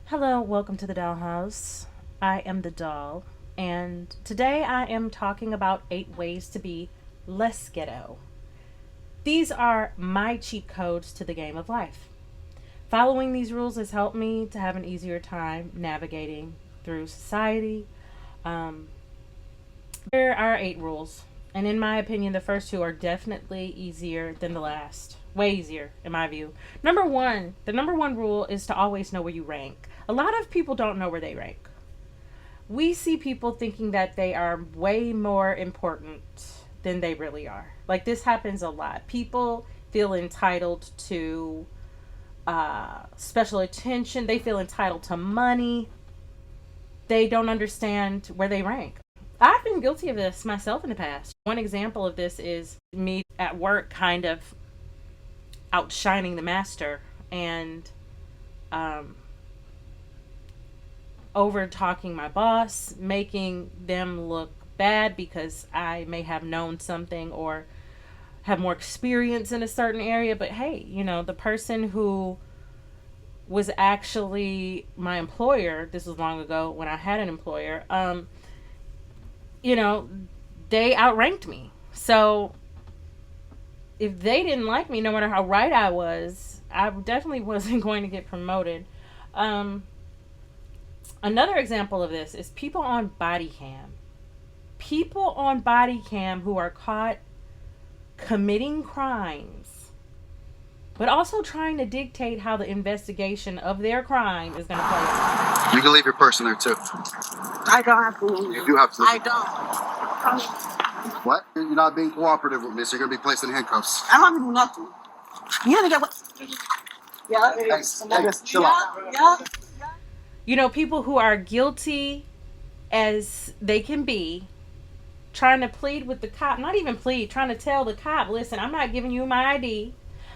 Hello, welcome to the Dollhouse. I am the doll, and today I am talking about 8 ways to be less ghetto. These are my cheat codes to the game of life. Following these rules has helped me to have an easier time navigating through society. Um, there are 8 rules, and in my opinion, the first two are definitely easier than the last. Way easier, in my view. The number one rule is to always know where you rank. A lot of people don't know where they rank. We see people thinking that they are way more important than they really are. Like, this happens a lot. People feel entitled to special attention, they feel entitled to money. They don't understand where they rank. I've been guilty of this myself in the past. One example of this is me at work kind of outshining the master and um, over talking my boss, making them look bad because I may have known something or have more experience in a certain area. But hey, the person who was actually my employer, this was long ago when I had an employer, you know, they outranked me. So if they didn't like me, no matter how right I was, I definitely wasn't going to get promoted. Um, Another example of this is people on body cam. People on body cam who are caught committing crimes, but also trying to dictate how the investigation of their crime is going to play out. You can leave your purse in there too. I don't have to leave. You do have to. I don't. What? You're not being cooperative with me, so you're going to be placed in handcuffs. I don't have to do nothing. You have to get what? Yeah. Thanks. Chill out. Yeah. People who are guilty as they can be, trying to plead with the cop, not even plead, trying to tell the cop, listen, I'm not giving you my ID.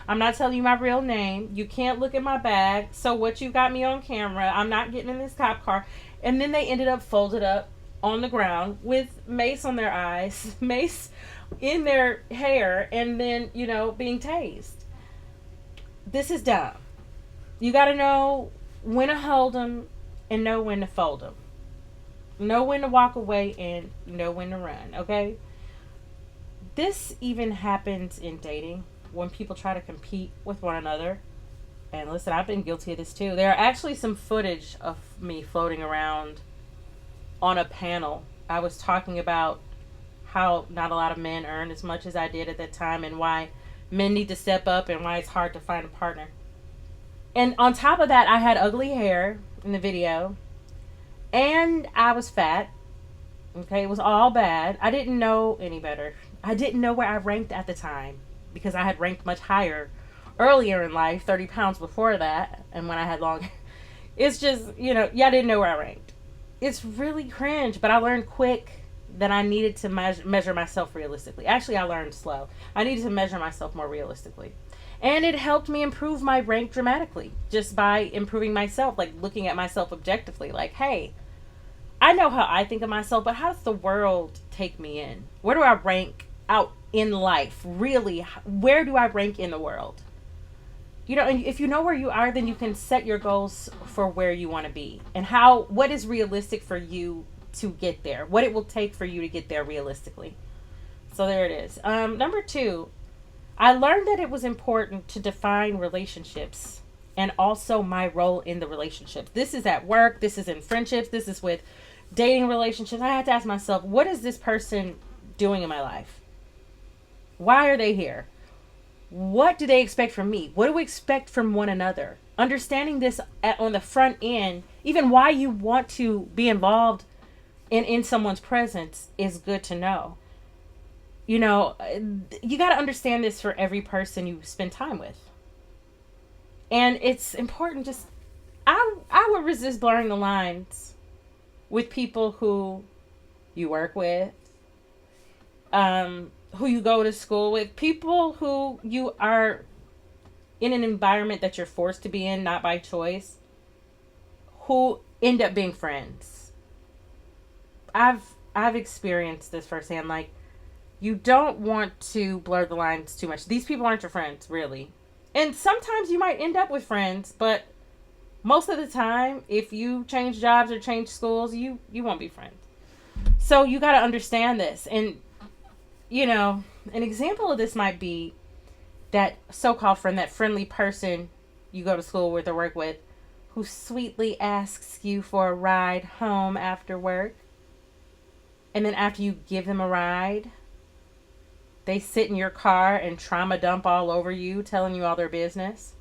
I'm not telling you my real name. You can't look at my bag. So what, you got me on camera. I'm not getting in this cop car. And then they ended up folded up on the ground with mace on their eyes, mace in their hair, and then, being tased. This is dumb. You got to know when to hold them and know when to fold them. Know when to walk away and know when to run, okay? This even happens in dating when people try to compete with one another. And listen, I've been guilty of this too. There are actually some footage of me floating around on a panel. I was talking about how not a lot of men earn as much as I did at that time and why men need to step up and why it's hard to find a partner. And on top of that, I had ugly hair in the video and I was fat. Okay, it was all bad. I didn't know any better. I didn't know where I ranked at the time because I had ranked much higher earlier in life, 30 pounds before that, and when I had long hair. It's just, I didn't know where I ranked. It's really cringe, but I learned quick that I needed to measure myself realistically. Actually, I learned slow. I needed to measure myself more realistically. And it helped me improve my rank dramatically just by improving myself, like looking at myself objectively. Like, hey, I know how I think of myself, but how does the world take me in? Where do I rank out in life? Really, where do I rank in the world? And if you know where you are, then you can set your goals for where you want to be and what is realistic for you to get there, what it will take for you to get there realistically. So there it is. Number 2, I learned that it was important to define relationships and also my role in the relationships. This is at work, this is in friendships, this is with dating relationships. I had to ask myself, what is this person doing in my life? Why are they here? What do they expect from me? What do we expect from one another? Understanding this on the front end, even why you want to be involved in someone's presence is good to know. You got to understand this for every person you spend time with. And it's important I would resist blurring the lines with people who you work with, who you go to school with, people who you are in an environment that you're forced to be in, not by choice, who end up being friends. I've experienced this firsthand. Like, you don't want to blur the lines too much. These people aren't your friends, really. And sometimes you might end up with friends, but Most of the time, if you change jobs or change schools, you won't be friends. So you got to understand this. And you know, an example of this might be that so-called friend, that friendly person you go to school with or work with, who sweetly asks you for a ride home after work. And then after you give them a ride, they sit in your car and trauma dump all over you, telling you all their business.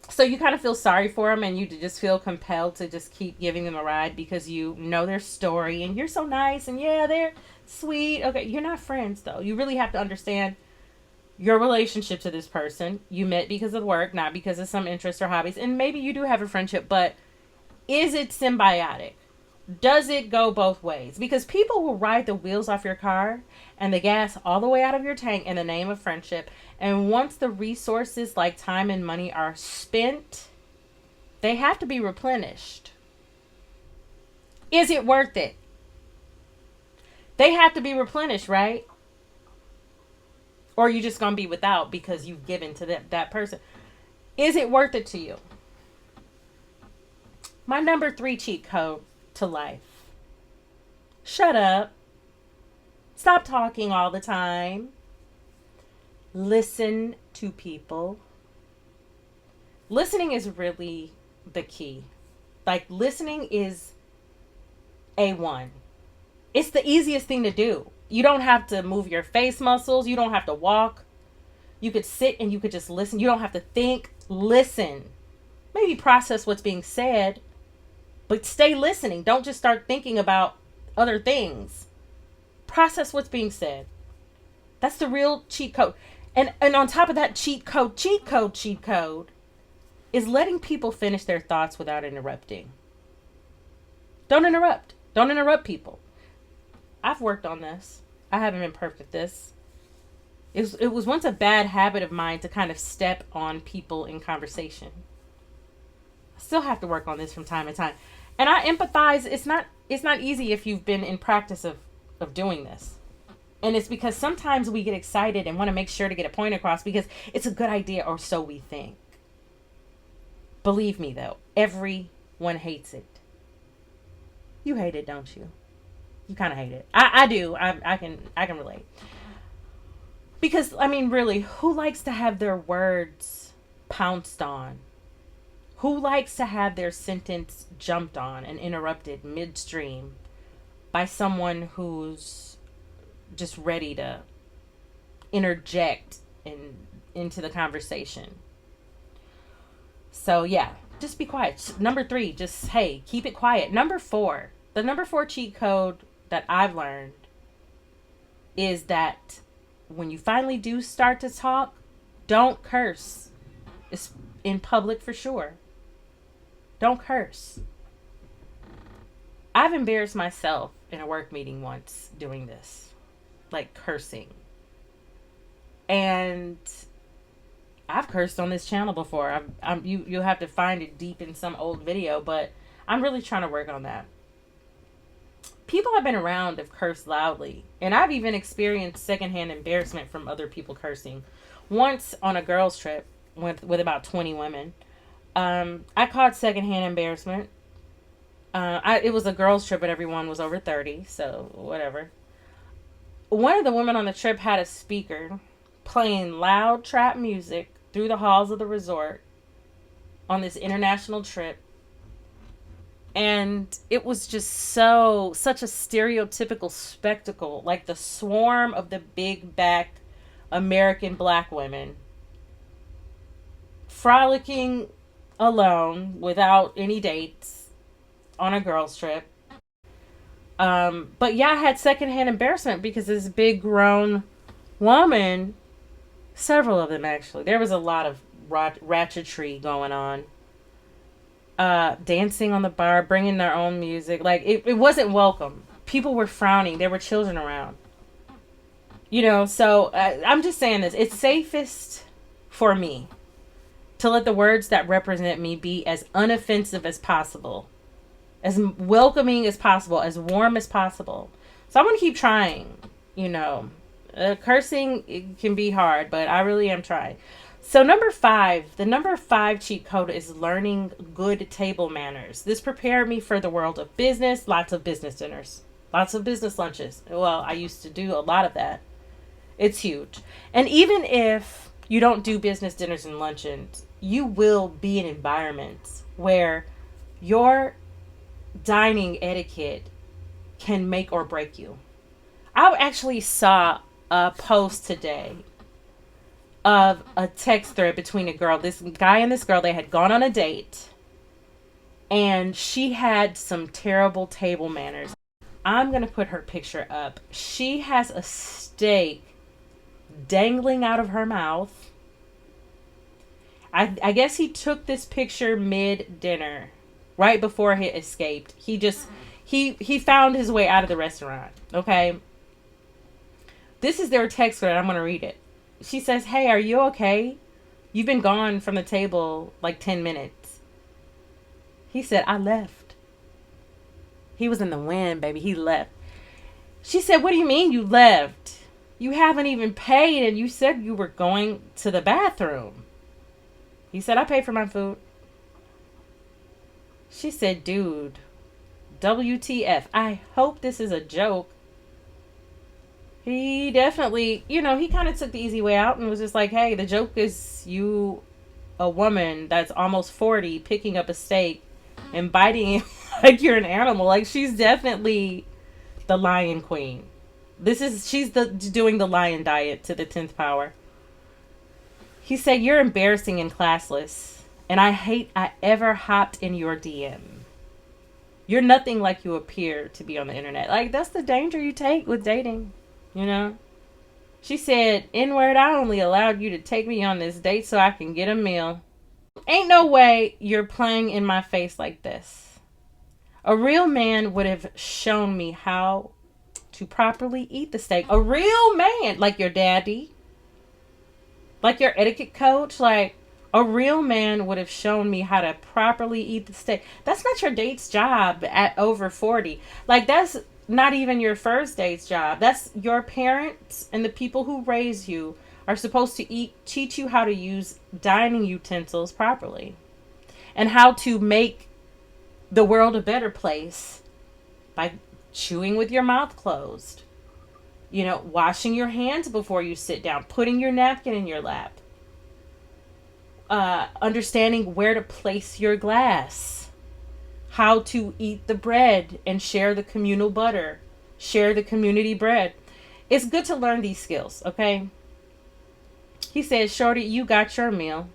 So you kind of feel sorry for them, and you just feel compelled to just keep giving them a ride because you know their story and you're so nice and yeah, they're sweet. Okay, you're not friends though. You really have to understand your relationship to this person. You met because of work, not because of some interests or hobbies. And maybe you do have a friendship, but is it symbiotic? Does it go both ways? Because people will ride the wheels off your car and the gas all the way out of your tank in the name of friendship. And once the resources like time and money are spent, they have to be replenished. Is it worth it? They have to be replenished, right? Or are you just going to be without because you've given to that person? Is it worth it to you? My number 3 cheat code to life. Shut up. Stop talking all the time. Listen to people. Listening is really the key. Like, listening is A1. It's the easiest thing to do. You don't have to move your face muscles. You don't have to walk. You could sit and you could just listen. You don't have to think. Listen. Maybe process what's being said, but stay listening. Don't just start thinking about other things. Process what's being said. That's the real cheat code. And on top of that cheat code is letting people finish their thoughts without interrupting. Don't interrupt. Don't interrupt people. I've worked on this. I haven't been perfect at this. It was once a bad habit of mine to kind of step on people in conversation. I still have to work on this from time to time. And I empathize. It's not easy if you've been in practice of doing this. And it's because sometimes we get excited and want to make sure to get a point across because it's a good idea, or so we think. Believe me though, everyone hates it. You hate it, don't you? You kind of hate it. I do. I can relate. Because, I mean, really, who likes to have their words pounced on? Who likes to have their sentence jumped on and interrupted midstream by someone who's just ready to interject into the conversation? So, yeah, just be quiet. Number 3, just, hey, keep it quiet. Number 4, the number 4 cheat code that I've learned is that when you finally do start to talk, don't curse. It's in public for sure. Don't curse. I've embarrassed myself in a work meeting once doing this, like cursing. And I've cursed on this channel before. You'll have to find it deep in some old video, but I'm really trying to work on that. People I've been around have cursed loudly, and I've even experienced secondhand embarrassment from other people cursing. Once on a girls' trip with about 20 women, I caught secondhand embarrassment. It was a girls' trip, but everyone was over 30, so whatever. One of the women on the trip had a speaker playing loud trap music through the halls of the resort on this international trip. And it was just such a stereotypical spectacle, like the swarm of the big back American black women frolicking alone without any dates on a girls' trip. But yeah, I had secondhand embarrassment because this big grown woman, several of them actually, there was a lot of ratchetry going on. Dancing on the bar, bringing their own music. Like, it wasn't welcome. People were frowning. There were children around. So I'm just saying this. It's safest for me to let the words that represent me be as unoffensive as possible, as welcoming as possible, as warm as possible. So I'm going to keep trying, Cursing, it can be hard, but I really am trying. So the number 5 cheat code is learning good table manners. This prepared me for the world of business, lots of business dinners, lots of business lunches. Well, I used to do a lot of that. It's huge. And even if you don't do business dinners and luncheons, you will be in environments where your dining etiquette can make or break you. I actually saw a post today of a text thread between a girl, this guy and this girl. They had gone on a date, and she had some terrible table manners. I'm going to put her picture up. She has a steak dangling out of her mouth. I guess he took this picture mid dinner, right before he escaped. He found his way out of the restaurant. Okay. This is their text thread. I'm going to read it. She says, "Hey, are you okay? You've been gone from the table like 10 minutes. He said, "I left." He was in the wind, baby. He left. She said, "What do you mean you left? You haven't even paid, and you said you were going to the bathroom." He said, "I paid for my food." She said, "Dude, WTF. I hope this is a joke." He definitely, he kind of took the easy way out and was just like, "Hey, the joke is you, a woman that's almost 40, picking up a steak and biting it like you're an animal." Like, she's definitely the lion queen. She's doing the lion diet to the 10th power. He said, "You're embarrassing and classless, and I hate I ever hopped in your DM. You're nothing like you appear to be on the internet." Like, that's the danger you take with dating. She said, "N-word, I only allowed you to take me on this date so I can get a meal. Ain't no way you're playing in my face like this. A real man would have shown me how to properly eat the steak." A real man, like your daddy, like your etiquette coach, like a real man would have shown me how to properly eat the steak. That's not your date's job at over 40. Like, that's not even your first date's job. That's your parents and the people who raise you are supposed to teach you how to use dining utensils properly and how to make the world a better place by chewing with your mouth closed. Washing your hands before you sit down, putting your napkin in your lap, understanding where to place your glass, how to eat the bread and share the communal butter, share the community bread. It's good to learn these skills, okay? He said, "Shorty, you got your meal.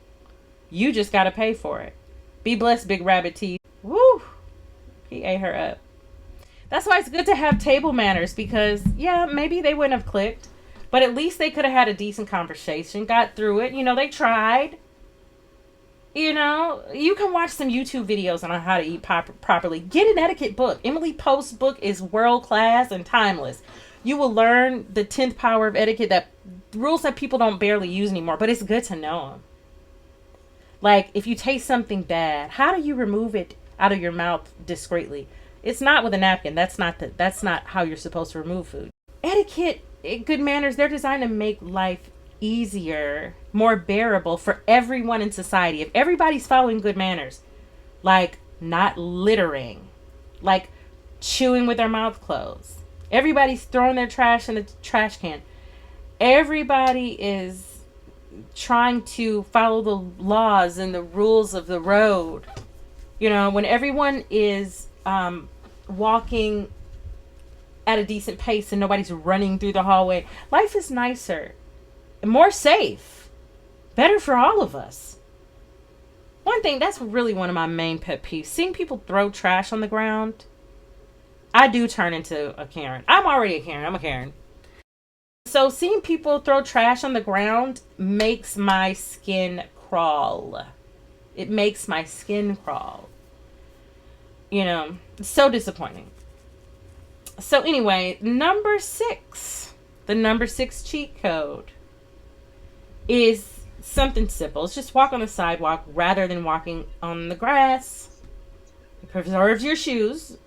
You just got to pay for it. Be blessed, big rabbit teeth." Woo! He ate her up. That's why it's good to have table manners, because, yeah, maybe they wouldn't have clicked, but at least they could have had a decent conversation, got through it. They tried. You can watch some YouTube videos on how to eat properly. Get an etiquette book. Emily Post's book is world class and timeless. You will learn the 10th power of etiquette, that rules that people don't barely use anymore, but it's good to know them. Like, if you taste something bad, how do you remove it out of your mouth discreetly? It's not with a napkin. That's not how you're supposed to remove food. Etiquette, good manners, they're designed to make life easier, more bearable for everyone in society. If everybody's following good manners, like not littering, like chewing with their mouth closed, everybody's throwing their trash in the trash can, everybody is trying to follow the laws and the rules of the road, when everyone is walking at a decent pace and nobody's running through the hallway, life is nicer, more safe, better for all of us. One thing, that's really one of my main pet peeves, seeing people throw trash on the ground. I do turn into a Karen. I'm already a Karen. I'm a Karen. So seeing people throw trash on the ground makes my skin crawl. It makes my skin crawl. It's so disappointing. So anyway, number 6. The number 6 cheat code is something simple. It's just walk on the sidewalk rather than walking on the grass. It preserves your shoes.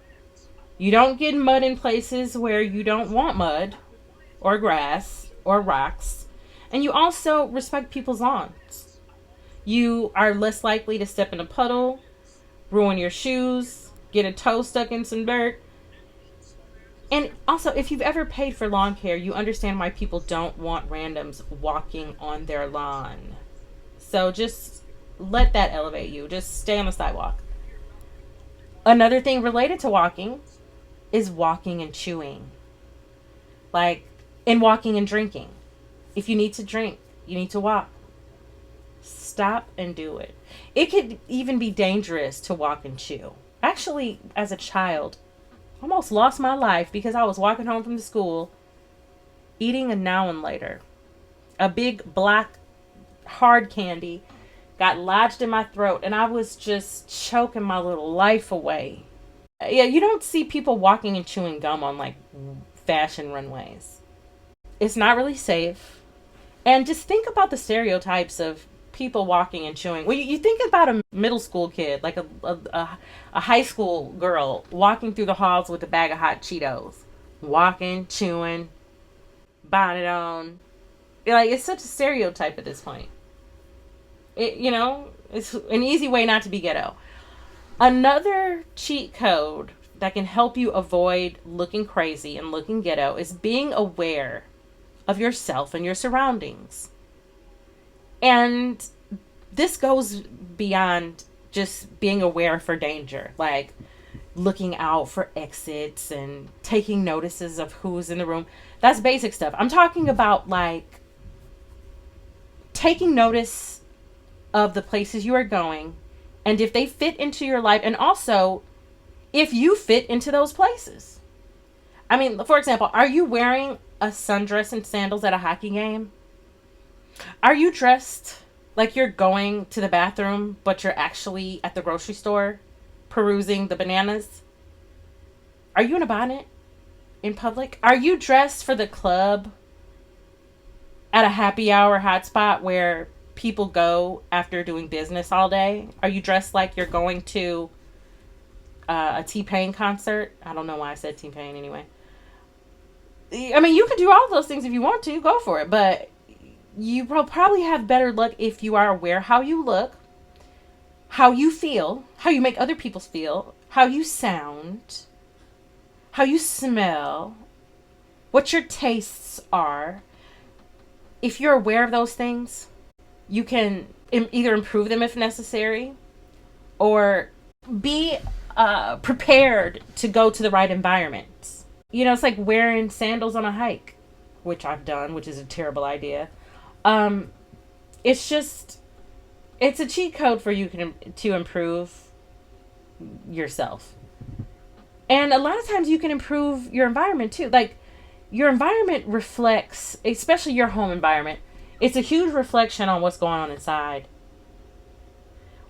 You don't get mud in places where you don't want mud or grass or rocks. And you also respect people's lawns. You are less likely to step in a puddle, ruin your shoes, get a toe stuck in some dirt. And also, if you've ever paid for lawn care, you understand why people don't want randoms walking on their lawn. So just let that elevate you. Just stay on the sidewalk. Another thing related to walking is walking and chewing. Like, and walking and drinking. If you need to drink, you need to walk. Stop and do it. It could even be dangerous to walk and chew. Actually, as a child, I almost lost my life because I was walking home from the school eating a now and later. A big black hard candy got lodged in my throat and I was just choking my little life away. Yeah, you don't see people walking and chewing gum on like fashion runways. It's not really safe. And just think about the stereotypes of people walking and chewing. Well, you think about a middle school kid, like a high school girl walking through the halls with a bag of hot Cheetos, walking, chewing, bonnet on. Like, it's such a stereotype at this point. It's an easy way not to be ghetto. Another cheat code that can help you avoid looking crazy and looking ghetto is being aware of yourself and your surroundings. And this goes beyond just being aware for danger, like looking out for exits and taking notices of who's in the room. That's basic stuff. I'm talking about like taking notice of the places you are going and if they fit into your life, and also if you fit into those places. I mean, for example, are you wearing a sundress and sandals at a hockey game? Are you dressed like you're going to the bathroom, but you're actually at the grocery store perusing the bananas? Are you in a bonnet in public? Are you dressed for the club at a happy hour hotspot where people go after doing business all day? Are you dressed like you're going to a T-Pain concert? I don't know why I said T-Pain anyway. I mean, you can do all of those things if you want to. Go for it. But you will probably have better luck if you are aware how you look, how you feel, how you make other people feel, how you sound, how you smell, what your tastes are. If you're aware of those things, you can either improve them if necessary or be prepared to go to the right environments. It's like wearing sandals on a hike, which I've done, which is a terrible idea. It's a cheat code for you to improve yourself. And a lot of times you can improve your environment too. Like, your environment reflects, especially your home environment, it's a huge reflection on what's going on inside.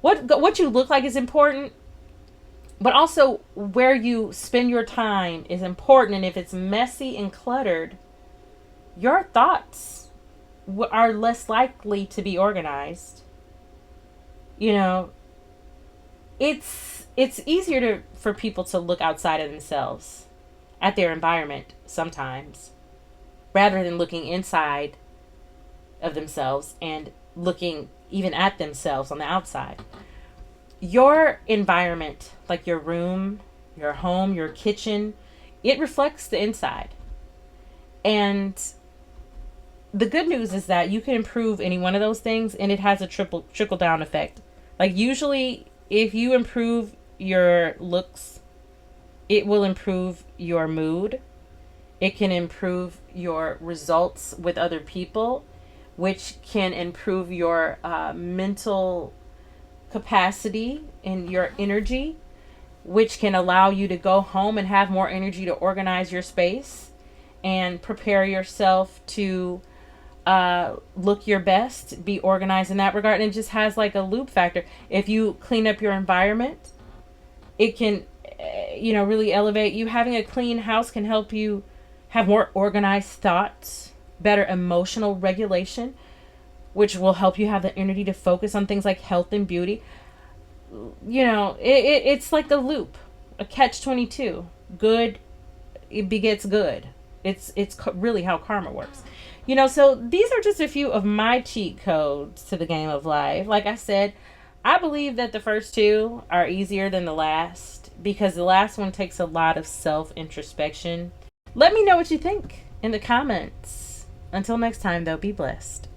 What you look like is important, but also where you spend your time is important. And if it's messy and cluttered, your thoughts are less likely to be organized. It's easier for people to look outside of themselves at their environment sometimes, rather than looking inside of themselves and looking even at themselves on the outside. Your environment, like your room, your home, your kitchen, it reflects the inside. And the good news is that you can improve any one of those things and it has a trickle down effect. Like, usually if you improve your looks, it will improve your mood. It can improve your results with other people, which can improve your mental capacity and your energy, which can allow you to go home and have more energy to organize your space and prepare yourself to look your best, be organized in that regard. And it just has like a loop factor. If you clean up your environment, it can, really elevate you. Having a clean house can help you have more organized thoughts, better emotional regulation, which will help you have the energy to focus on things like health and beauty. It's like a loop, a catch-22. Good, it begets good. It's really how karma works. So these are just a few of my cheat codes to the game of life. Like I said, I believe that the first two are easier than the last because the last one takes a lot of self introspection. Let me know what you think in the comments. Until next time, though, be blessed.